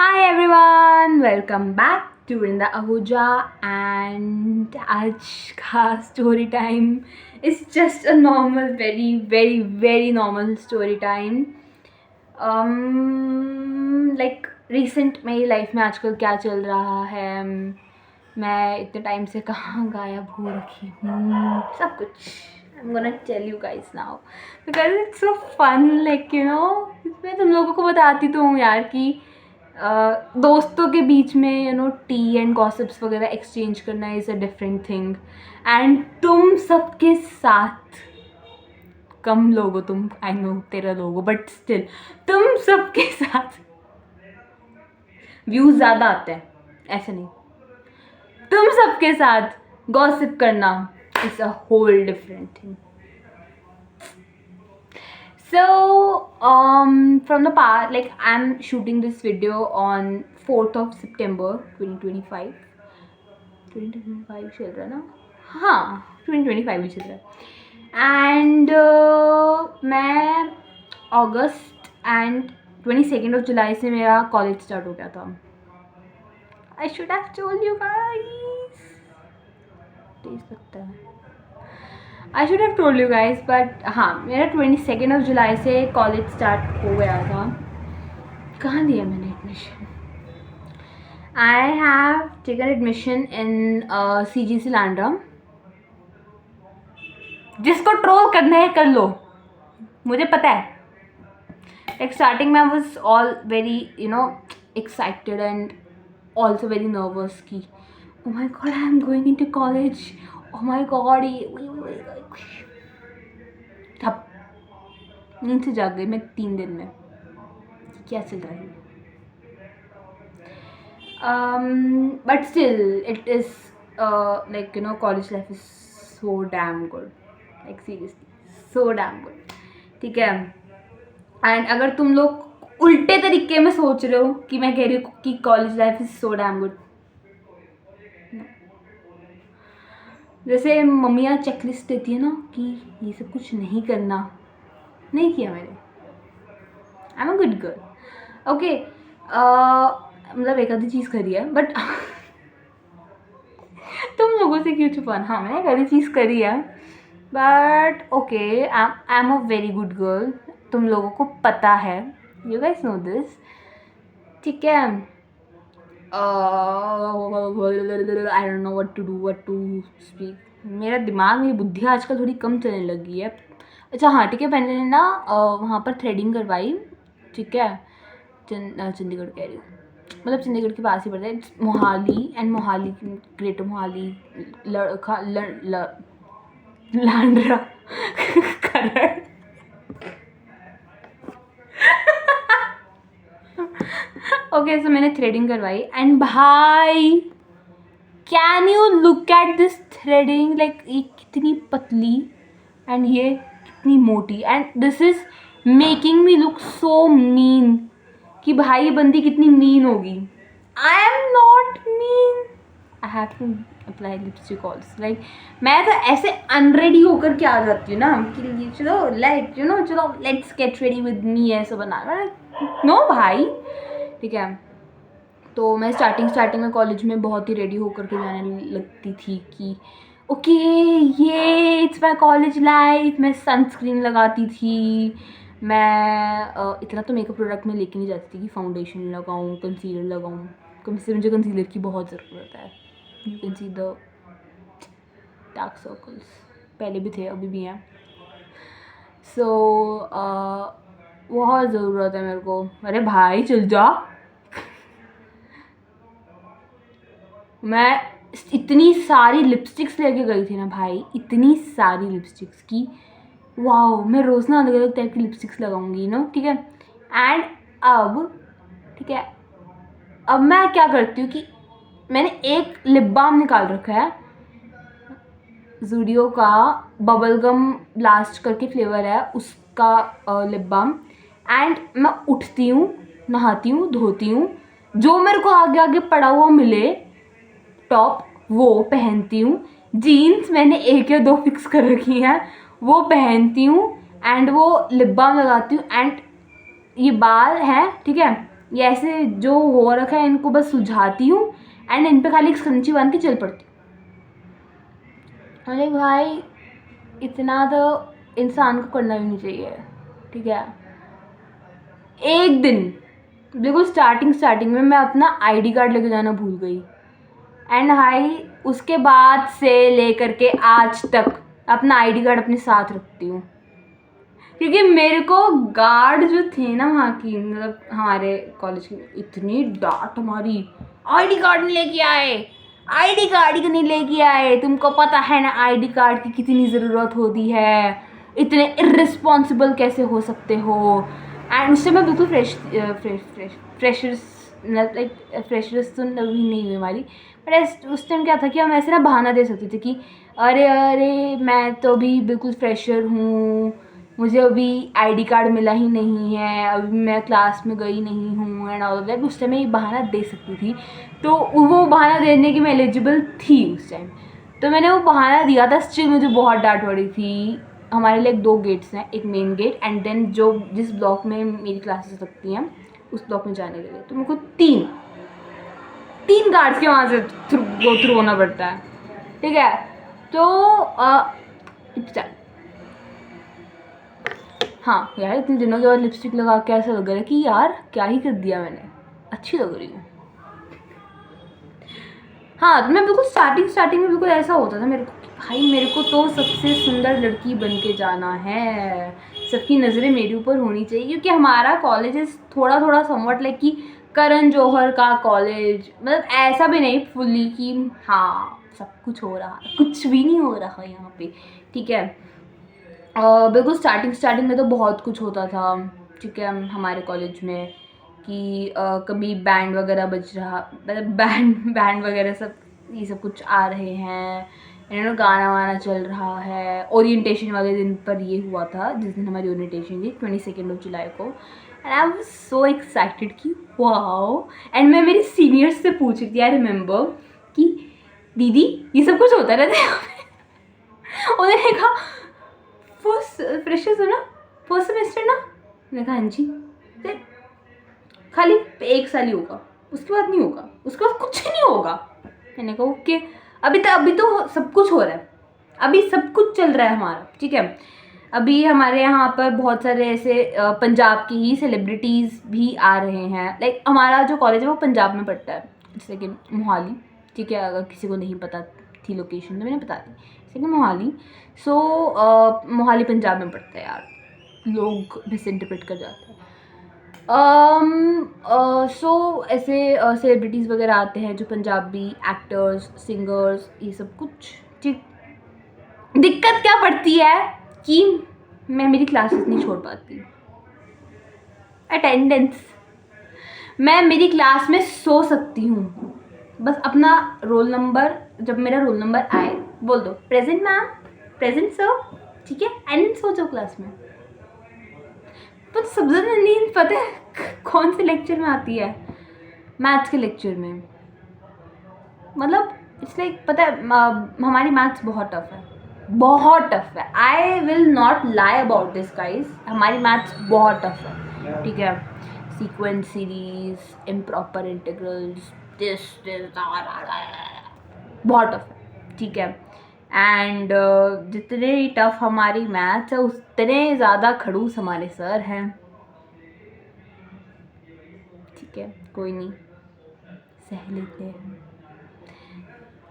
Hi everyone, welcome back to Vrinda Ahuja and आज का story time is just a normal very very very normal story time. Like recent मेरी life में आजकल क्या चल रहा है, मैं इतने टाइम से कहाँ गायब हो रखी हूँ, सब कुछ I'm gonna tell you guys now because it's so fun, like you know, मैं तुम लोगों को बताती तो हूँ यार कि दोस्तों के बीच में टी एंड गॉसिप्स वगैरह एक्सचेंज करना is a different thing and तुम सबके साथ कम लोग हो तुम, आई नो 13 लोग हो, बट स्टिल तुम सबके साथ व्यूज़ ज़्यादा आते हैं, ऐसे नहीं, तुम सबके साथ गॉसिप करना is a whole different thing. So from the past, like I'm shooting this video on 4th of September 2025 चल रहा है ना, हाँ 2025 भी चल रहा है एंड मैं अगस्त एंड 22nd ऑफ जुलाई से मेरा कॉलेज स्टार्ट हो गया था. I should have told you guys, तेज लगता है, I should have told you guys, but हाँ मेरा 22nd ऑफ जुलाई से कॉलेज स्टार्ट हो गया था. कहाँ दिया मैंने admission? I have taken admission in CGC लैंड्रा. जिसको ट्रोल करना है कर लो, मुझे पता है. लाइक स्टार्टिंग में I was all very excited and also very nervous कि oh my god I am going into college, oh my god. ठप नींद से जाग गई मैं 3 दिन में. क्या चल रहा है? But still it is like college life is so damn good, like seriously so damn good. ठीक है. एंड अगर तुम लोग उल्टे तरीके में सोच रहे हो कि मैं कह रही हूँ कि college life is so damn good, जैसे मम्मियाँ चेकलिस्ट देती है ना कि ये सब कुछ नहीं करना, नहीं किया मैंने. आई am a good girl, okay. मतलब एक आधी चीज़ करी है, बट तुम लोगों से क्यों छुपाना. हाँ मैंने एक आधी चीज़ करी है, but okay I am a very good girl. तुम लोगों को पता है, यू गाइस नो दिस, ठीक है. I don't know what to do, what to speak. मेरा दिमाग, मेरी बुद्धि आजकल थोड़ी कम चलने लगी है. अच्छा हाँ ठीक है, मैंने ना वहाँ पर थ्रेडिंग करवाई, ठीक है. चंडीगढ़ कह रही हूँ, मतलब चंडीगढ़ के पास ही पड़ता है, Mohali and Mohali, greater Mohali, Landran Kharar. Okay so मैंने थ्रेडिंग करवाई एंड भाई can you look at this threading, like ये कितनी पतली एंड ये कितनी मोटी, and this is making me look so mean कि भाई बंदी कितनी मीन होगी. I am not mean, I have to apply lipstick also. Like मैं तो ऐसे अनरेडी होकर के आ जाती हूँ ना कि चलो लाइक चलो let's get ready with me, ऐसा बना नो भाई, ठीक है. तो मैं स्टार्टिंग में कॉलेज में बहुत ही रेडी होकर के जाने लगती थी कि ओके ये इट्स माई कॉलेज लाइफ. मैं सनस्क्रीन लगाती थी, मैं इतना तो मेकअप प्रोडक्ट में लेके नहीं जाती थी कि फाउंडेशन लगाऊँ, कंसीलर लगाऊँ. कम से मुझे कंसीलर की बहुत ज़रूरत है. You can see the dark circles, पहले भी थे अभी भी हैं. सो बहुत ज़रूरत है मेरे को. अरे भाई चल जा. मैं इतनी सारी लिपस्टिक्स लेके गई थी ना भाई, इतनी सारी लिपस्टिक्स की वाओ, मैं रोज़ ना अलग अलग टाइप की लिपस्टिक्स लगाऊंगी ठीक है. एंड अब ठीक है, अब मैं क्या करती हूँ कि मैंने एक लिप बाम निकाल रखा है, ज़ूडियो का बबल गम ब्लास्ट करके फ्लेवर है उसका लिप बाम. एंड मैं उठती हूँ, नहाती हूँ, धोती हूँ, जो मेरे को आगे आगे पड़ा हुआ मिले टॉप वो पहनती हूँ. जीन्स मैंने 1 या 2 फिक्स कर रखी हैं, वो पहनती हूँ एंड वो लिप बाम लगाती हूँ. एंड ये बाल हैं, ठीक है, ये ऐसे जो हो रखा है इनको बस सुझाती हूँ एंड इन पे खाली एक स्क्रंची बांध के चल पड़ती हूँ। अरे भाई इतना तो इंसान को करना भी नहीं चाहिए, ठीक है। एक दिन बिल्कुल स्टार्टिंग में मैं अपना आईडी कार्ड लेके जाना भूल गई एंड भाई उसके बाद से लेकर के आज तक अपना आईडी कार्ड अपने साथ रखती हूँ, क्योंकि मेरे को गार्ड जो थे ना वहाँ की, मतलब हमारे कॉलेज की, इतनी डांट हमारी, आईडी कार्ड नहीं लेके आए, आईडी कार्ड ही नहीं लेके आए, तुमको पता है ना आईडी कार्ड की कितनी ज़रूरत होती है, इतने इर्रिस्पॉन्सिबल कैसे हो सकते हो। एंड उससे मैं बिल्कुल फ्रेशर्स तो अभी नहीं हुई हमारी, बट उस टाइम क्या था कि हम ऐसे ना बहाना दे सकते थे कि अरे अरे मैं तो अभी बिल्कुल फ्रेशर हूँ, मुझे अभी आईडी कार्ड मिला ही नहीं है, अभी मैं क्लास में गई नहीं हूँ एंड ऑल दैट। उस टाइम मैं ये बहाना दे सकती थी, तो वो बहाना देने की मैं एलिजिबल थी उस टाइम, तो मैंने वो बहाना दिया था। स्टिल मुझे बहुत डांट पड़ी थी। हमारे लिए 2 गेट्स हैं, एक मेन गेट एंड देन जो जिस ब्लॉक में मेरी क्लासेस लगती हैं उस ब्लॉक में जाने के लिए, तो मेरे को तीन गार्ड्स के वहाँ से गो थ्रू होना पड़ता है, ठीक है। तो हाँ यार, इतने दिनों के बाद लिपस्टिक लगा के ऐसा लग रहा है कि यार क्या ही कर दिया मैंने, अच्छी लग रही हूँ। हाँ, तो मैं बिल्कुल स्टार्टिंग में बिल्कुल ऐसा होता था मेरे को कि भाई मेरे को तो सबसे सुंदर लड़की बन के जाना है, सबकी नज़रें मेरे ऊपर होनी चाहिए, क्योंकि हमारा कॉलेज थोड़ा समवट लाइक कि करण जौहर का कॉलेज, मतलब ऐसा भी नहीं फुल्ली कि हाँ सब कुछ हो रहा, कुछ भी नहीं हो रहा यहाँ पे, ठीक है। बिल्कुल स्टार्टिंग में तो बहुत कुछ होता था, ठीक है, हमारे कॉलेज में कि कभी बैंड वगैरह बज रहा, मतलब बैंड वगैरह सब ये सब कुछ आ रहे हैं, गाना वाना चल रहा है। ओरिएंटेशन वाले दिन पर ये हुआ था, जिस दिन हमारी ओरिएंटेशन थी 22 जुलाई को, and I was so excited कि वाओ। एंड मैं मेरी सीनियर्स से पूछ रही थी, आई रिमेंबर कि दीदी ये सब कुछ होता रहता है उन्होंने कहा फर्स्ट फ्रेशर्स हो ना, फर्स्ट सेमेस्टर ना, मैंने कहा हाँ जी, खाली 1 साल ही होगा, उसके बाद नहीं होगा, उसके बाद कुछ नहीं होगा। मैंने कहा ओके, अभी तो सब कुछ हो रहा है, अभी सब कुछ चल रहा है हमारा, ठीक है। अभी हमारे यहाँ पर बहुत सारे ऐसे पंजाब की ही सेलिब्रिटीज़ भी आ रहे हैं, लाइक हमारा जो कॉलेज है वो पंजाब में पड़ता है, जैसे कि मोहाली, ठीक है, अगर किसी को नहीं पता थी लोकेशन तो मैंने बता दी, जैसे कि मोहाली। सो मोहाली पंजाब में पड़ता है यार, लोग मिस इंटरप्रेट कर जाते हैं। सो ऐसे सेलिब्रिटीज़ वगैरह आते हैं जो पंजाबी एक्टर्स, सिंगर्स, ये सब कुछ, ठीक। दिक्कत क्या पड़ती है कि मैं मेरी क्लासेस नहीं छोड़ पाती, अटेंडेंस, मैं मेरी क्लास में सो सकती हूँ, बस अपना रोल नंबर, जब मेरा रोल नंबर आए बोल दो प्रेजेंट मैम, प्रेजेंट सर, ठीक है, एंड सो जाओ क्लास में। पर सबसे ज़्यादा नींद पता है कौन से लेक्चर में आती है? मैथ्स के लेक्चर में, मतलब इट्स लाइक पता है हमारी मैथ्स बहुत टफ है, बहुत टफ है। I will not lie about this guys, हमारी मैथ्स बहुत टफ है, ठीक है। Sequence series, improper integrals, this बहुत टफ है, ठीक है। एंड जितने टफ हमारी मैथ्स है उतने ज़्यादा खड़ूस हमारे सर हैं, ठीक है, कोई नहीं, सह लेते हैं।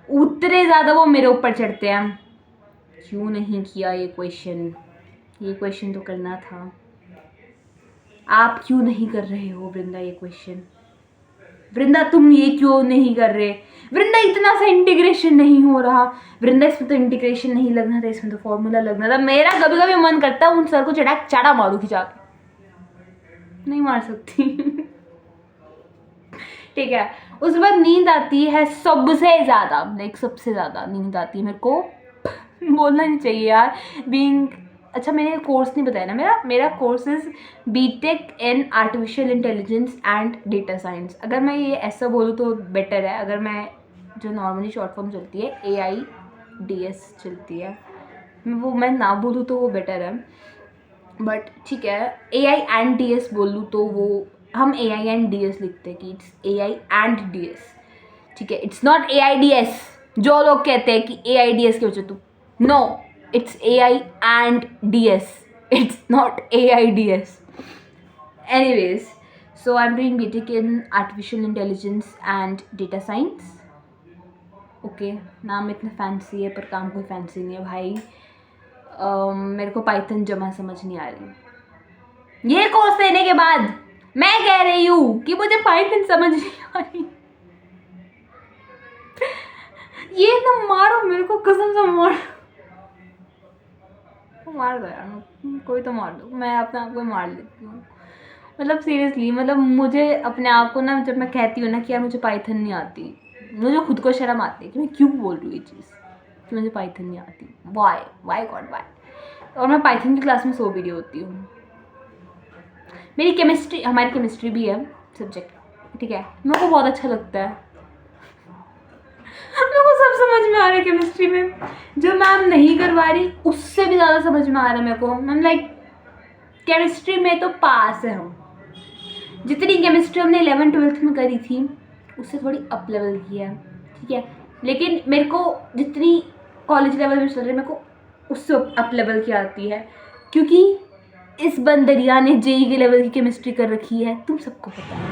उतने ज़्यादा वो मेरे ऊपर चढ़ते हैं, क्यों नहीं किया ये क्वेश्चन तो करना था, आप क्यों नहीं कर रहे हो वृंदा ये क्वेश्चन, वृंदा तुम ये क्यों नहीं कर रहे, वृंदा इतना सा इंटीग्रेशन नहीं हो रहा, वृंदा इसमें तो इंटीग्रेशन नहीं लगना था, इसमें तो फॉर्मूला लगना था। मेरा कभी कभी मन करता है उन सर को चाड़ा मारू खिंचा के, नहीं मार सकती ठीक है। उसके बाद नींद आती है सबसे ज़्यादा, लाइक सबसे ज़्यादा नींद आती है मेरे को बोलना नहीं चाहिए यार, बीइंग, अच्छा मैंने कोर्स नहीं बताया ना, मेरा course is BTech in artificial intelligence and data science. अगर मैं ये ऐसा बोलूँ तो बेटर है, अगर मैं जो नॉर्मली शॉर्ट फॉर्म चलती है AIDS चलती है, वो मैं ना बोलूँ तो वो बेटर है, बट ठीक है AI and DS बोलूँ तो वो हम AI एंड DS लिखते हैं कि इट्स AI एंड DS, ठीक है, इट्स नॉट AIDS जो लोग कहते हैं कि AIDS की वजह तुम, no, it's AI and DS, it's not AIDS. Anyways, so I'm doing BTech in Artificial Intelligence and Data Science. Okay, नाम इतना फैंसी है पर काम कोई फैंसी नहीं है भाई. मेरे को पाइथन जमा समझ नहीं आ रही. ये कोर्स लेने के बाद मैं कह रही हूँ कि मुझे पाइथन समझ नहीं आ रही. ये ना मारो मेरे को, कसम से मार दो यार, कोई तो मार दो, मैं अपने आप को मार लेती हूँ. मतलब सीरियसली, मतलब मुझे अपने आप को ना, जब मैं कहती हूँ ना कि यार मुझे पाइथन नहीं आती, मुझे खुद को शर्म आती है कि मैं क्यों बोल रही हूँ ये चीज़ कि मुझे पाइथन नहीं आती. Why god why. और मैं पाइथन की क्लास में सो भी रही होती हूँ. हमारी केमिस्ट्री भी है सब्जेक्ट, ठीक है, मेरे को बहुत अच्छा लगता है. मेरे को सब समझ में आ रहा है केमिस्ट्री में. जो मैम नहीं करवा रही उससे भी ज़्यादा समझ में आ रहा है मेरे को. मैम लाइक केमिस्ट्री में तो पास है हम. जितनी केमिस्ट्री हमने 11th-12th में करी थी उससे थोड़ी अप लेवल की है, ठीक है, लेकिन मेरे को जितनी कॉलेज लेवल में चल रही है मेरे को उससे अप लेवल की आती है, क्योंकि इस बंदरिया ने JEE के लेवल की केमिस्ट्री कर रखी है, तुम सबको पता है.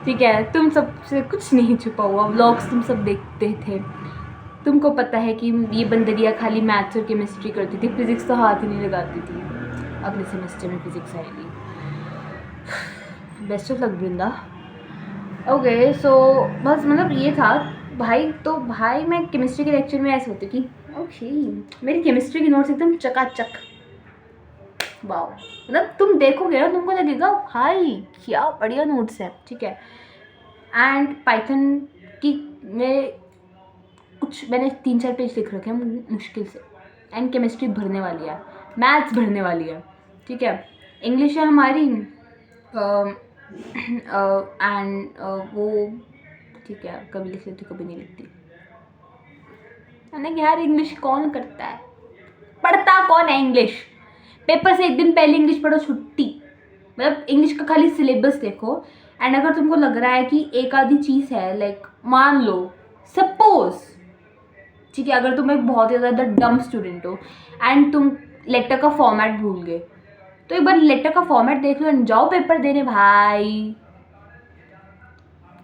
ठीक है, तुम सबसे कुछ नहीं छुपा हुआ, व्लॉग्स तुम सब देखते थे, तुमको पता है कि ये बंदरिया खाली मैथ्स और केमिस्ट्री करती थी, फिज़िक्स तो हाथ ही नहीं लगाती थी. अगले सेमेस्टर में फिज़िक्स आएगी. Best of luck Vrinda. Okay, so बस मतलब ये था भाई. तो भाई मैं केमिस्ट्री के लेक्चर में ऐसे होती कि ओके, मेरी केमिस्ट्री की नोट्स एकदम चकाचक. वाओ, मतलब तुम देखोगे ना तुमको लगेगा भाई क्या बढ़िया नोट्स है, ठीक है. एंड पाइथन की मैंने 3-4 पेज लिख रखे हैं मुश्किल से. एंड केमिस्ट्री भरने वाली है, मैथ्स भरने वाली है, ठीक है. इंग्लिश है हमारी एंड वो ठीक है, कभी लिख लेती कभी नहीं लिखती. मैंने यार इंग्लिश कौन करता है, पढ़ता कौन है इंग्लिश. पेपर से एक दिन पहले इंग्लिश पढ़ो, छुट्टी. मतलब इंग्लिश का खाली सिलेबस देखो. एंड अगर तुमको लग रहा है कि एक आधी चीज़ है, लाइक मान लो सपोज, ठीक है, अगर तुम एक बहुत ही ज़्यादा डम स्टूडेंट हो एंड तुम लेटर का फॉर्मेट भूल गए, तो एक बार लेटर का फॉर्मेट देख लो एंड जाओ पेपर देने भाई,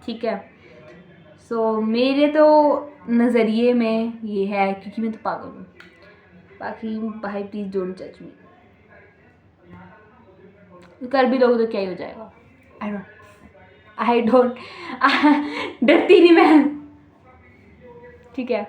ठीक है. सो मेरे तो नज़रिए में ये है, क्योंकि मैं तो पागल हूँ. बाकी भाई प्लीज़ डोंट जज मी. कर भी लोगे तो क्या ही हो जाएगा. आई डोंट डरती नहीं मैं, ठीक है.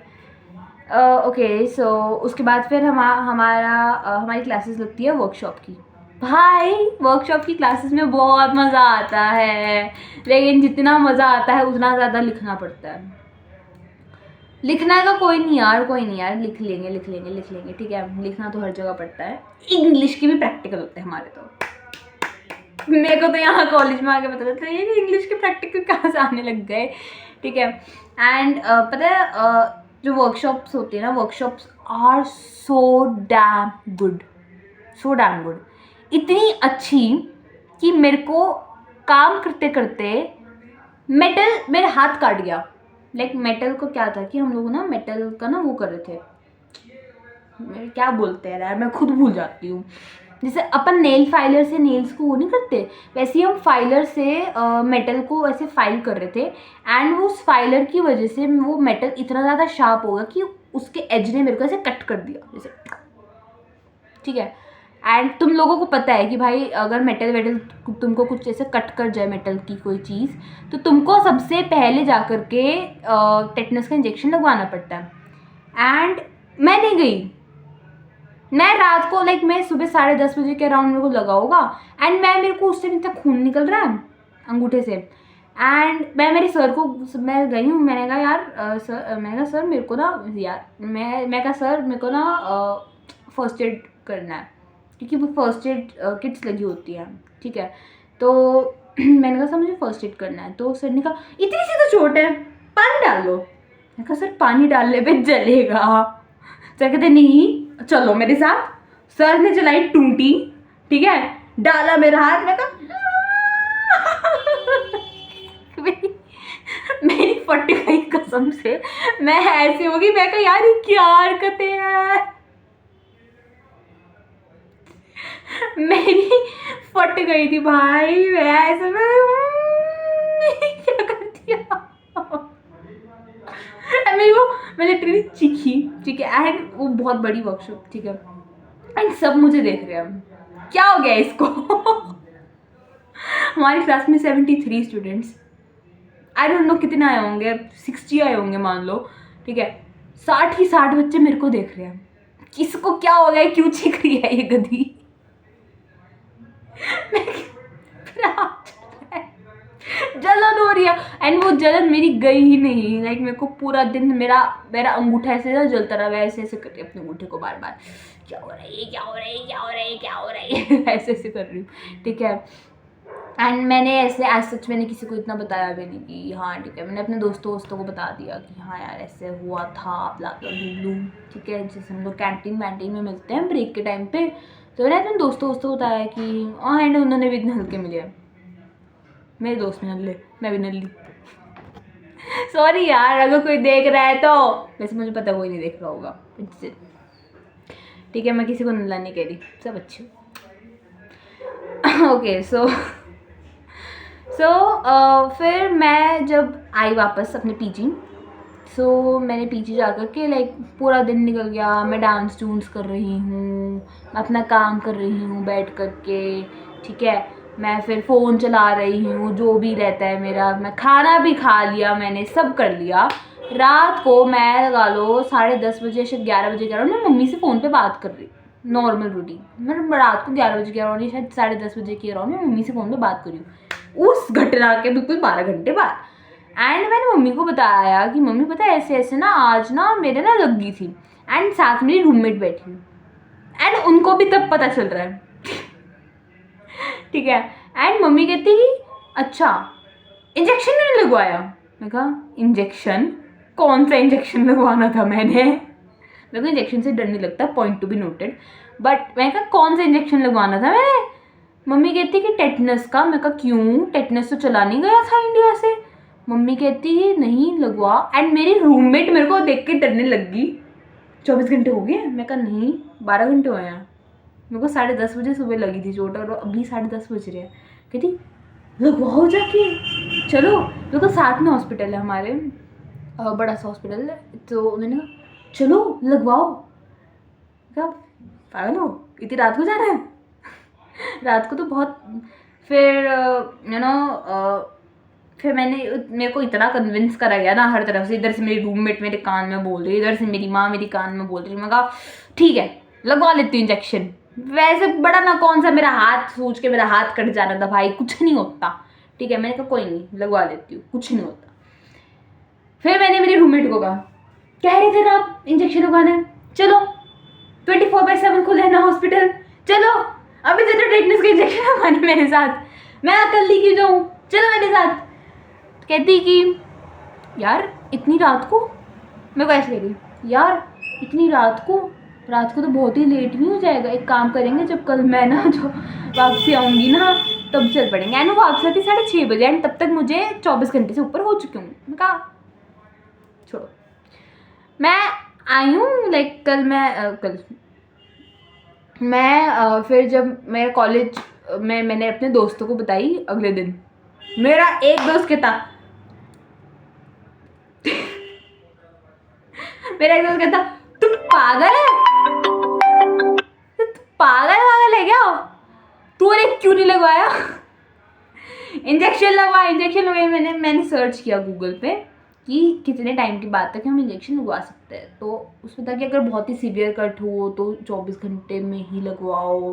ओके, सो उसके बाद फिर हमारी क्लासेस लगती है वर्कशॉप की. भाई वर्कशॉप की क्लासेस में बहुत मज़ा आता है, लेकिन जितना मज़ा आता है उतना ज़्यादा लिखना पड़ता है. लिखना का कोई नहीं यार, लिख लेंगे, ठीक है. लिखना तो हर जगह पड़ता है. इंग्लिश की भी प्रैक्टिकल होते हैं हमारे. तो मेरे को तो यहाँ कॉलेज में आके पता चलता है ये इंग्लिश के प्रैक्टिकल कहाँ से आने लग गए, ठीक है. एंड पता है जो वर्कशॉप्स होती है ना, workshops are so damn good. इतनी अच्छी कि मेरे को काम करते करते मेटल मेरे हाथ काट गया. लाइक मेटल को क्या था कि हम लोग ना मेटल का ना वो कर रहे थे, क्या बोलते हैं यार, मैं खुद भूल जाती हूँ. जैसे अपन नेल फाइलर से नेल्स को वो नहीं करते, वैसे ही हम फाइलर से मेटल को ऐसे फाइल कर रहे थे. एंड वो उस फाइलर की वजह से वो मेटल इतना ज़्यादा शार्प होगा कि उसके एज ने मेरे को ऐसे कट कर दिया जैसे, ठीक है. एंड तुम लोगों को पता है कि भाई अगर मेटल तुमको कुछ ऐसे कट कर जाए, मेटल की कोई चीज़, तो तुमको सबसे पहले जा कर के टेटनस का इंजेक्शन लगवाना पड़ता है. एंड मैं नहीं गई. मैं रात को मैं सुबह 10:30 बजे के अराउंड मेरे को लगा होगा. एंड मेरे को उस टाइम इतना खून निकल रहा है अंगूठे से. एंड मैं मेरे सर को मैं गई हूँ, मैंने कहा यार सर मेरे को ना यार मैं कहा सर मेरे को ना फर्स्ट एड करना है, क्योंकि वो फर्स्ट एड किट्स लगी होती हैं, ठीक है. तो मैंने कहा सर मुझे फर्स्ट एड करना है. तो सर ने कहा इतनी सी तो चोट है, पानी डाल लो. मैंने कहा सर पानी डालने पे जलेगा. सर कहते नहीं चलो मेरे साथ. सर ने जलाई टूटी, ठीक है, डाला मेरा हाथ, मैं कहा मेरी फट गई कसम से, मैं ऐसी होगी, मैं कहा यार ये क्या हरकतें हैं, मेरी फट गई थी भाई, मैं ऐसे में क्या कर दिया मेरी वो, मैं लिटरली चीखी, ठीक है, एंड वो बहुत बड़ी वर्कशॉप, ठीक है, एंड सब मुझे देख रहे हैं क्या हो गया इसको हमारी क्लास में 73 स्टूडेंट्स, आई डोंट नो कितने आए होंगे, 60 आए होंगे मान लो, ठीक है, 60 ही 60 बच्चे मेरे को देख रहे हैं, किसको क्या हो गया, क्यों चीख रही है ये गधी जलन हो रही है, एंड वो जलन मेरी गई ही नहीं, लाइक मेरे को पूरा दिन मेरा मेरा अंगूठा ऐसे ना जलता रहा, वैसे ऐसे करती अपने अंगूठे को बार बार, क्या हो रहा है, क्या हो रहा है, क्या हो रहा है, क्या हो रहा है ऐसे ऐसे कर रही हूँ, ठीक है, एंड मैंने ऐसे एज सच मैंने किसी को इतना बताया भी नहीं कि हाँ ठीक है, मैंने अपने दोस्तों को बता दिया कि हाँ यार ऐसे हुआ था, ब्ला ब्ला ब्लू, ठीक है, जैसे हम लोग कैंटीन में मिलते हैं ब्रेक के टाइम पे, तो मैंने अपने दोस्तों को बताया कि हाँ, एंड उन्होंने भी इतने हल्के मिले, मेरे दोस्त में नल्ले, मैं भी नल्ली सॉरी यार अगर कोई देख रहा है तो, वैसे मुझे पता कोई नहीं देख रहा होगा, ठीक है, मैं किसी को नल्ला नहीं कह रही, सब अच्छे ओके सो फिर मैं जब आई वापस अपने पीजी, मैंने पीजी जा कर के लाइक पूरा दिन निकल गया, मैं डांस कर रही हूँ, मैं अपना काम कर रही हूँ बैठ कर के, ठीक है, मैं फिर फ़ोन चला रही हूँ, जो भी रहता है मेरा, मैं खाना भी खा लिया, मैंने सब कर लिया, रात को मैं लगा लो 10:30 बजे शायद 11 बजे कह रहा हूँ, मैं मम्मी से फ़ोन पे बात कर रही, नॉर्मल रूटीन, मैं रात को 11 बजे कह रहा हूँ, शायद 10:30 बजे कह रहा हूँ, मैं मम्मी से फ़ोन पे बात कर रही हूँ उस घटना के बिल्कुल 12 घंटे बाद, एंड मैंने मम्मी को बताया कि मम्मी पता है ऐसे ऐसे ना आज ना मेरे ना लग गई थी, एंड साथ मेरी रूममेट बैठी, एंड उनको भी तब पता चल रहा है ठीक है, एंड मम्मी कहती कि अच्छा इंजेक्शन नहीं लगवाया, मैं कहा इंजेक्शन, कौन सा इंजेक्शन लगवाना था, मेरे को इंजेक्शन से डर नहीं लगता, point to be noted, but मैं कहा कौन सा इंजेक्शन लगवाना था मैंने, मम्मी कहती कि टेटनस का, मैं कहा क्यों, टेटनस तो चला नहीं गया था इंडिया से, मम्मी कहती कि नहीं लगवा, एंड मेरी रूममेट मेरे को देख के डरने लग गई, 24 घंटे हो गए, मैं कहा नहीं 12 घंटे हुए हैं, मेरे को 10:30 बजे सुबह लगी थी चोट और अभी 10:30 बज रहे हैं, कहती लगवाओ जाके, चलो, देखो साथ में हॉस्पिटल है हमारे, बड़ा सा हॉस्पिटल है, तो मैंने कहा चलो लगवाओ, क्या पागल हो, इतनी रात को जाना है रात को तो बहुत, फिर फिर मेरे को इतना कन्विंस करा गया ना हर तरफ से, इधर से मेरी रूममेट मेरे कान में बोल रही है, इधर से मेरी माँ मेरी कान में बोल रही है, मैं कहा ठीक है लगवा लेती हूँ इंजेक्शन, वैसे बड़ा ना कौन सा मेरा हाथ सूझ के मेरा हाथ कट जाना था भाई, कुछ नहीं होता, ठीक है, मैंने कहा कोई नहीं लगवा लेती हूँ, कुछ नहीं होता, फिर मैंने मेरी रूममेट को कहा कह रहे थे ना आप इंजेक्शन लगवाना है, चलो 24/7 खुले है ना हॉस्पिटल, चलो अभी तो टेटनस का इंजेक्शन लगवाने मेरे साथ, मैं अकेली क्यों जाऊँ, चलो मेरे साथ, कहती कि यार इतनी रात को, मैं को ऐसे लगी यार इतनी रात को तो बहुत ही लेट नहीं हो जाएगा, एक काम करेंगे जब कल मैं ना जो वापसी आऊँगी ना तब चल पड़ेंगे, एंड वो वापस आती 6:30 बजे, एंड तब तक मुझे 24 घंटे से ऊपर हो चुके होंगे, मैं कहा छोड़ो, मैं आई हूँ लाइक फिर जब मेरा कॉलेज में मैंने अपने दोस्तों को बताई अगले दिन, मेरा एक दोस्त कहता मेरा एक दोस्त कहता तुम पागल है क्या, तूने क्यों नहीं लगवाया इंजेक्शन लगवाया, मैंने सर्च किया गूगल पे कि कितने टाइम के बाद तक हम इंजेक्शन लगवा सकते हैं, तो उसमें था कि अगर बहुत ही सीवियर कट हो तो 24 घंटे में ही लगवाओ,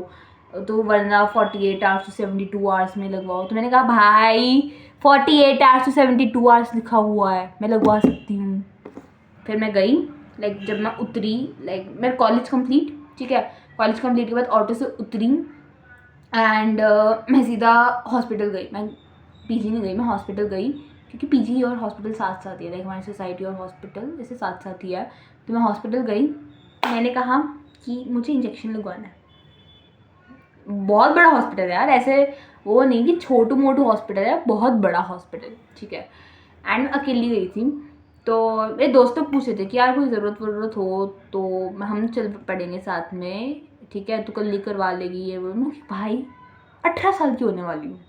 तो वरना 48 आवर्स टू 72 आवर्स में लगवाओ, तो मैंने कहा भाई 48 आवर्स टू 72 आवर्स लिखा हुआ है, मैं लगवा सकती हूँ, फिर मैं गई, लाइक जब मैं उतरी, लाइक मैं कॉलेज कंप्लीट, ठीक है, कॉलेज कंप्लीट के बाद ऑटो से उतरी, एंड मैं सीधा हॉस्पिटल गई, मैं पीजी नहीं गई, मैं हॉस्पिटल गई, क्योंकि पीजी और हॉस्पिटल साथ साथ ही है, लाइक हमारी सोसाइटी और हॉस्पिटल जैसे साथ साथ ही है, तो मैं हॉस्पिटल गई, मैंने कहा कि मुझे इंजेक्शन लगवाना है, बहुत बड़ा हॉस्पिटल है यार, ऐसे वो नहीं कि छोटू मोटू हॉस्पिटल है, बहुत बड़ा हॉस्पिटल, ठीक है। एंड अकेली गई थी, तो मेरे दोस्त लोग पूछे थे कि यार कोई ज़रूरत हो तो हम चल पड़ेंगे साथ में, ठीक है, तू कल ली करवा लेगी ये वो। मैं भाई 18 साल की होने वाली हूँ,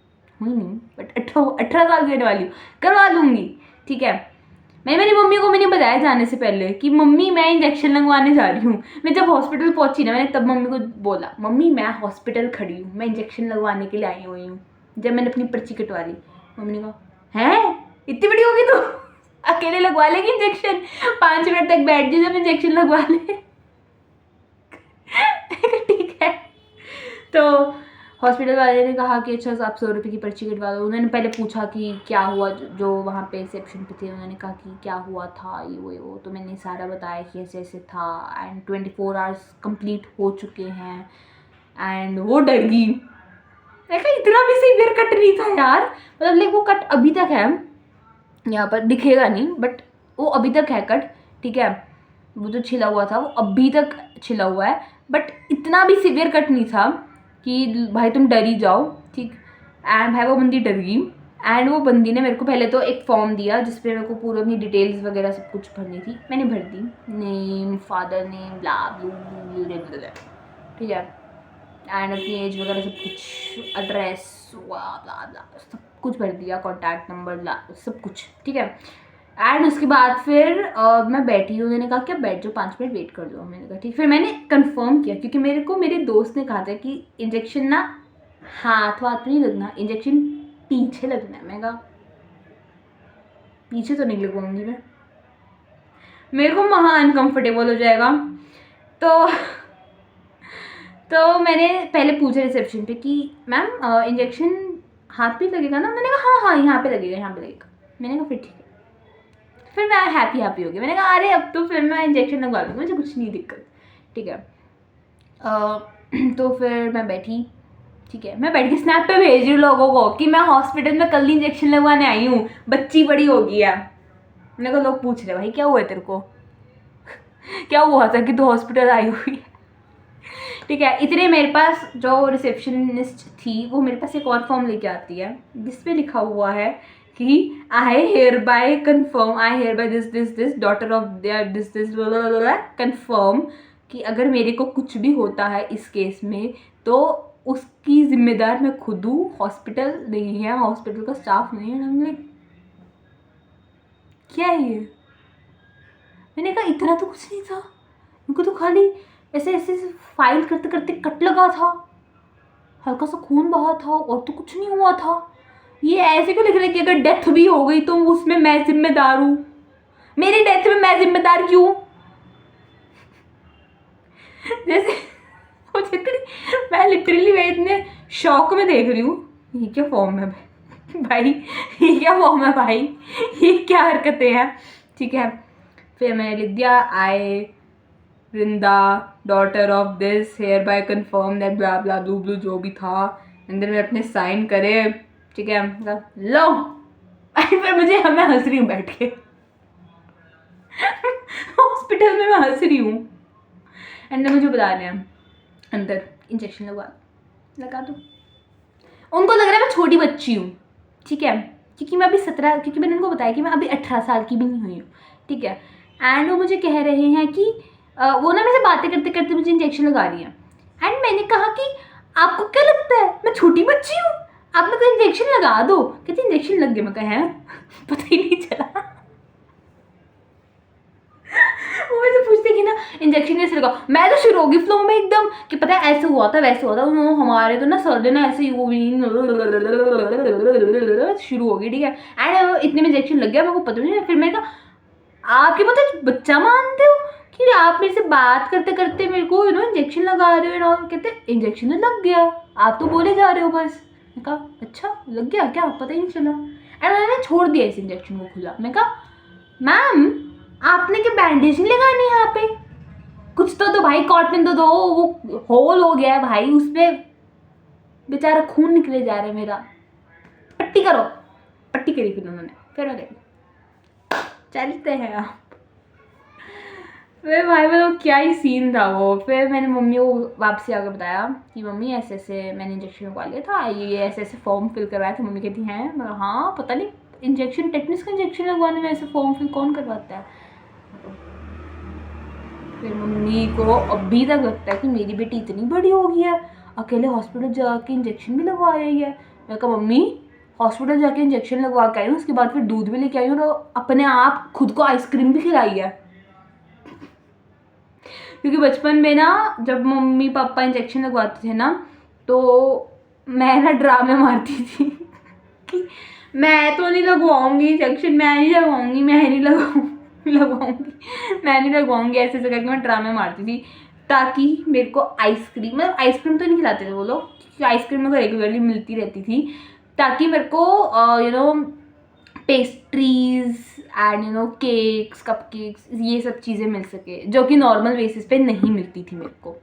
हुई नहीं बट 18 साल की होने वाली हूँ, करवा लूँगी, ठीक है। मैंने मेरी मम्मी को मैंने बताया जाने से पहले कि मम्मी मैं इंजेक्शन लगवाने जा रही हूँ। मैं जब हॉस्पिटल पहुंची ना, मैंने तब मम्मी को बोला मम्मी मैं हॉस्पिटल खड़ी हूँ, मैं इंजेक्शन लगवाने के लिए आई हुई हूँ। जब मैंने अपनी पर्ची कटवा ली, मम्मी ने कहा हैं इतनी बड़ी होगी तो अकेले लगवा लेगी इंजेक्शन, 5 मिनट तक बैठ जाए जब इंजेक्शन लगवा ले। ठीक है। तो हॉस्पिटल वाले ने कहा कि अच्छा आप 100 रुपये की पर्ची कटवा दो। उन्होंने पहले पूछा कि क्या हुआ, जो वहाँ पे रिसेप्शन पे थे उन्होंने कहा कि क्या हुआ था ये वो, तो मैंने सारा बताया कि ऐसे ऐसे था। एंड 24 आवर्स कंप्लीट हो चुके हैं। एंड वो डर गई, मैं कहा इतना भी सीवियर कट नहीं था यार, मतलब लाइक वो कट अभी तक है, यहाँ पर दिखेगा नहीं बट वो अभी तक है कट, ठीक है। वो जो छिला हुआ था वो अभी तक छिला हुआ है, बट इतना भी सीवियर कट नहीं था कि भाई तुम डर ही जाओ, ठीक। एंड भाई वो बंदी डर गई। एंड वो बंदी ने मेरे को पहले तो एक फॉर्म दिया जिसपे मेरे को पूरी अपनी डिटेल्स वगैरह सब कुछ भरनी थी, मैंने भर दी, नेम, फादर नेम, ब्ला ब्ला, ठीक है। एंड अपनी एज वगैरह सब कुछ, एड्रेस ब्ला ब्ला सब कुछ भर दिया, कॉन्टैक्ट नंबर ब्ला सब कुछ, ठीक है। एंड उसके बाद फिर मैं बैठी हूँ, उन्होंने कहा क्या बैठ जाओ 5 मिनट वेट कर लो, मैंने कहा ठीक। फिर मैंने कंफर्म किया क्योंकि मेरे को मेरे दोस्त ने कहा था कि इंजेक्शन ना हाथ वाथ नहीं लगना, इंजेक्शन पीछे लगना है। मैं कहा पीछे तो नहीं लगवाऊंगी मैं, मेरे को वहाँ अनकम्फर्टेबल हो जाएगा। तो मैंने पहले पूछा रिसेप्शन पे कि मैम इंजेक्शन हाथ पे लगेगा ना, मैंने कहा हाँ यहाँ पे लगेगा, यहाँ पे लगेगा। मैंने कहा फिर ठीक है। फिर मैं हैप्पी हो गई, मैंने कहा अरे अब तो फिर मैं इंजेक्शन लगवा लूँगी, मुझे कुछ नहीं दिक्कत, ठीक है। तो फिर मैं बैठी, ठीक है, मैं बैठ के स्नैप पे भेज रही हूँ लोगों को कि मैं हॉस्पिटल में कल इंजेक्शन लगवाने आई हूँ, बच्ची बड़ी हो गई है। मैंने कहा लोग पूछ रहे भाई क्या हुआ है तेरे को, क्या हुआ था कि तू हॉस्पिटल आई हुई है, ठीक है। इतने मेरे पास जो रिसेप्शनिस्ट थी वो मेरे पास एक और फॉर्म लेके आती है जिसपे लिखा हुआ है कि I hereby confirm, I hereby this daughter of this confirm कि अगर मेरे को कुछ भी होता है इस केस में तो उसकी जिम्मेदार मैं खुद हूँ, हॉस्पिटल नहीं है, हॉस्पिटल का स्टाफ नहीं है। हमने क्या है ये, मैंने कहा इतना तो कुछ नहीं था, उनको तो खाली ऐसे ऐसे फाइल करते करते कट लगा था, हल्का सा खून बहा था और तो कुछ नहीं हुआ था। ये ऐसे क्यों लिख रहे कि अगर डेथ भी हो गई तो उसमें मैं जिम्मेदार हूँ, मेरी डेथ में मैं जिम्मेदार क्यों? जैसे मैं लिटरली मैं इतने शौक में देख रही हूँ, ये क्या फॉर्म है भाई, ये क्या फॉर्म है भाई, ये क्या हरकतें हैं, ठीक है। फिर मैंने लिख दिया I Vrinda daughter of this hereby confirm that blah blah blue blue जो भी था, अंदर में अपने साइन करे, ठीक है। लो फिर मुझे मैं हंस रही हूँ बैठ के हॉस्पिटल में मैं हंस रही हूँ। एंड मुझे बता रहे हैं अंदर इंजेक्शन लगा दो। उनको लग रहा है मैं छोटी बच्ची हूँ, ठीक है, क्योंकि मैं अभी 17, क्योंकि मैंने उनको बताया कि मैं अभी 18 साल की भी नहीं हुई हूँ, ठीक है। एंड वो मुझे कह रहे हैं कि वो ना मेरे से बातें करते करते मुझे इंजेक्शन लगा रही हैं। एंड मैंने कहा कि आपको क्या लगता है मैं छोटी बच्ची हूँ, आप मेरे को इंजेक्शन लगा दो। कहते इंजेक्शन लग गया। मैं कहा है पता ही नहीं चला। वो मुझे पूछते कि ना इंजेक्शन कैसे लगा, मैं तो शुरू होगी फ्लो में एकदम कि पता है ऐसे हुआ था वैसे हुआ था, हमारे तो ना सर्दी ना ऐसे शुरू होगी, ठीक है। एंड इतने में इंजेक्शन लग गया, मेरे को पता नहीं। फिर मैंने कहा आपके मतलब बच्चा मानते हो कि आप मेरे से बात करते करते मेरे को इंजेक्शन लगा रहे हो, कहते इंजेक्शन लग गया, आप तो बोले जा रहे हो बस। मैं कहा अच्छा लग गया क्या, पता ही नहीं चला। एंड मैंने छोड़ दिया इस इंजेक्शन को खुला। मैं कहा मैम आपने क्या बैंडेज नहीं लगानी यहाँ पे, कुछ तो दो भाई, कॉटन तो दो, वो होल हो गया है भाई, उसमें बेचारा खून निकले जा रहा है मेरा, पट्टी करो। पट्टी करी फिर उन्होंने, फिर चलते हैं आप। फिर भाई मतलब क्या ही सीन था वो। फिर मैंने मम्मी को वापसी आकर बताया कि मम्मी ऐसे ऐसे मैंने इंजेक्शन लगवा लिया था, ये ऐसे ऐसे फॉर्म फिल करवाया था। मम्मी कहती हैं, मैं हाँ पता नहीं इंजेक्शन टेटनस का इंजेक्शन लगवाने में ऐसे फॉर्म फिल कौन करवाता है। फिर मम्मी को अभी तक लगता है कि मेरी बेटी इतनी बड़ी हो गई है, अकेले हॉस्पिटल जाके इंजेक्शन भी लगवा आई है। मैं कहा मम्मी हॉस्पिटल जाके इंजेक्शन लगवा के आई हूँ, उसके बाद फिर दूध भी लेके आई हूँ और अपने आप खुद को आइसक्रीम भी खिलाई है। क्योंकि बचपन में ना जब मम्मी पापा इंजेक्शन लगवाते थे ना, तो मैं ना ड्रामे मारती थी कि मैं तो नहीं लगवाऊंगी इंजेक्शन, मैं नहीं लगवाऊंगी, मैं नहीं लगवाऊंगी, मैं नहीं लगवाऊंगी, ऐसे ऐसे करके मैं ड्रामे मारती थी ताकि मेरे को आइसक्रीम, मतलब आइसक्रीम तो नहीं खिलाते थे वो लोग क्योंकि आइसक्रीम मेरे को रेगुलरली मिलती रहती थी, ताकि मेरे को पेस्ट्रीज एंड केक्स, कपकेक्स, ये सब चीज़ें मिल सके जो कि नॉर्मल बेसिस पे नहीं मिलती थी मेरे को।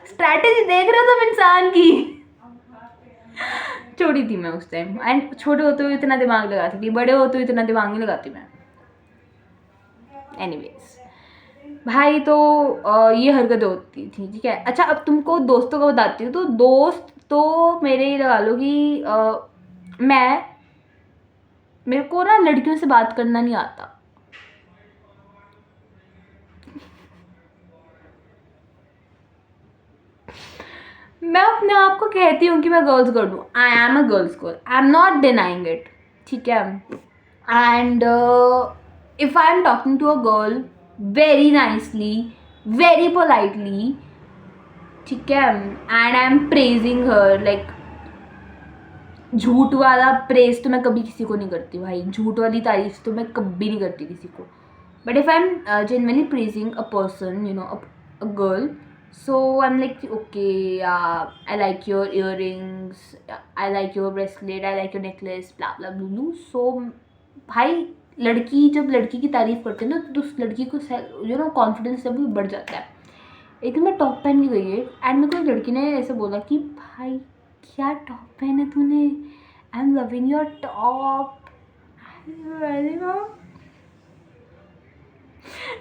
स्ट्रैटेजी देख रहे हो तुम इंसान की। छोटी थी मैं उस टाइम, एंड छोटे होते हुए इतना दिमाग लगाती थी, बड़े होते हुए इतना दिमाग नहीं लगाती मैं। एनीवेज भाई तो ये हरकतें होती थी, ठीक है। अच्छा अब तुमको दोस्तों का बताती हूँ। तो दोस्त तो मेरे लगा लो कि मेरे को ना लड़कियों से बात करना नहीं आता। मैं अपने आप को कहती हूँ कि मैं गर्ल्स गर्ल हूँ, I am a girls girl, I am not denying it, ठीक है। And if I am talking to a girl very nicely, very politely, ठीक है, and I am praising her, like झूठ वाला प्रेज तो मैं कभी किसी को नहीं करती भाई, झूठ वाली तारीफ तो मैं कभी नहीं करती किसी को। But if I am genuinely praising a person, a girl, so I'm like okay, I like your earrings, I like your bracelet, I like your necklace, blah blah blah blah. So भाई लड़की जब लड़की की तारीफ करते हैं ना तो उस लड़की को कॉन्फिडेंस लेवल बढ़ जाता है। एक दिन मैं टॉप पहन के गई है एंड मेरे को एक लड़की ने ऐसे बोला कि भाई क्या टॉप पहने तूने, I am loving your top.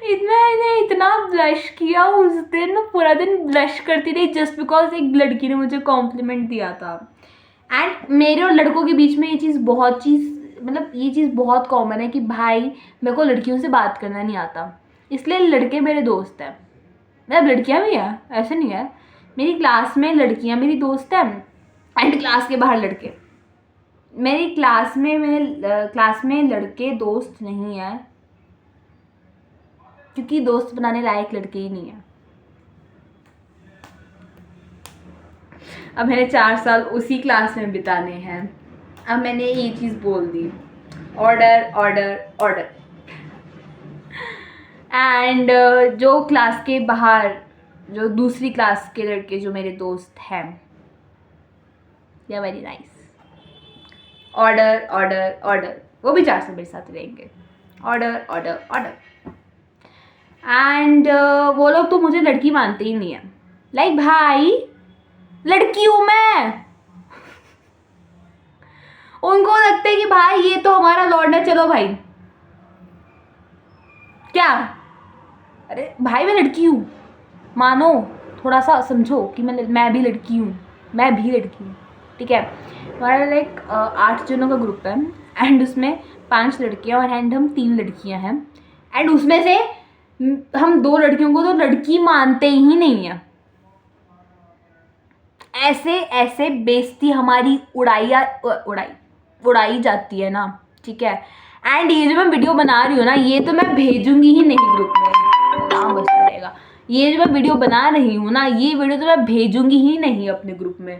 इतना ब्लश किया उस दिन, मैं पूरा दिन ब्लश करती रही जस्ट बिकॉज एक लड़की ने मुझे कॉम्प्लीमेंट दिया था। एंड मेरे और लड़कों के बीच में ये चीज़ बहुत कॉमन है कि भाई मेरे को लड़कियों से बात करना नहीं आता, इसलिए लड़के मेरे दोस्त हैं। मतलब लड़कियां भी हैं, ऐसे नहीं है, मेरी क्लास में लड़कियां मेरी दोस्त हैं एंड क्लास के बाहर लड़के। मेरी क्लास में लड़के दोस्त नहीं है क्योंकि दोस्त बनाने लायक लड़के ही नहीं है। अब मैंने 4 साल उसी क्लास में बिताने हैं, अब मैंने ये चीज़ बोल दी, ऑर्डर ऑर्डर ऑर्डर। एंड जो क्लास के बाहर जो दूसरी क्लास के लड़के जो मेरे दोस्त हैं, they are very nice. Order order order, वो भी 4 साल मेरे साथ रहेंगे, ऑर्डर ऑर्डर ऑर्डर। एंड वो लोग तो मुझे लड़की मानते ही नहीं है, लाइक भाई लड़की हूँ मैं। उनको लगता है कि भाई ये तो हमारा लौंडा, चलो भाई क्या, अरे भाई मैं लड़की हूँ, मानो, थोड़ा सा समझो कि मैं भी लड़की हूँ, मैं भी लड़की हूँ, ठीक है। हमारा लाइक 8 जनों का ग्रुप है एंड उसमें 5 लड़कियाँ और एंड हम 3 लड़कियाँ हैं एंड उसमें से हम 2 लड़कियों को तो लड़की मानते ही नहीं है। ऐसे बेइज्जती हमारी उड़ाई जाती है ना, ठीक है। एंड ये जो मैं वीडियो बना रही हूँ ना, ये तो मैं भेजूंगी ही नहीं ग्रुप में, नाम बचता रहेगा। ये जो मैं वीडियो बना रही हूँ ना, ये वीडियो तो मैं भेजूंगी ही नहीं अपने ग्रुप में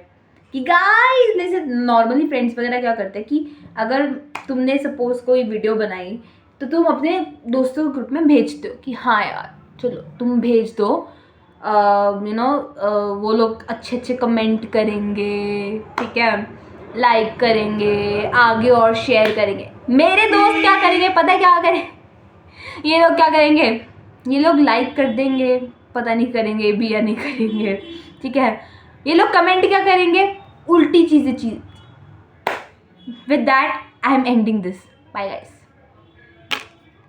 कि गाइस, जैसे नॉर्मली फ्रेंड्स वगैरह क्या करते हैं कि अगर तुमने सपोज कोई वीडियो बनाई तो तुम अपने दोस्तों के ग्रुप में भेजते हो कि हाँ यार चलो तुम भेज दो, वो लोग अच्छे कमेंट करेंगे, ठीक है, लाइक करेंगे आगे और शेयर करेंगे। मेरे दोस्त क्या करेंगे पता है, क्या करें ये लोग, क्या करेंगे ये लोग, लाइक कर देंगे, पता नहीं करेंगे भी या नहीं करेंगे, ठीक है। ये लोग कमेंट क्या करेंगे, उल्टी चीज़। With that I am ending this, bye guys.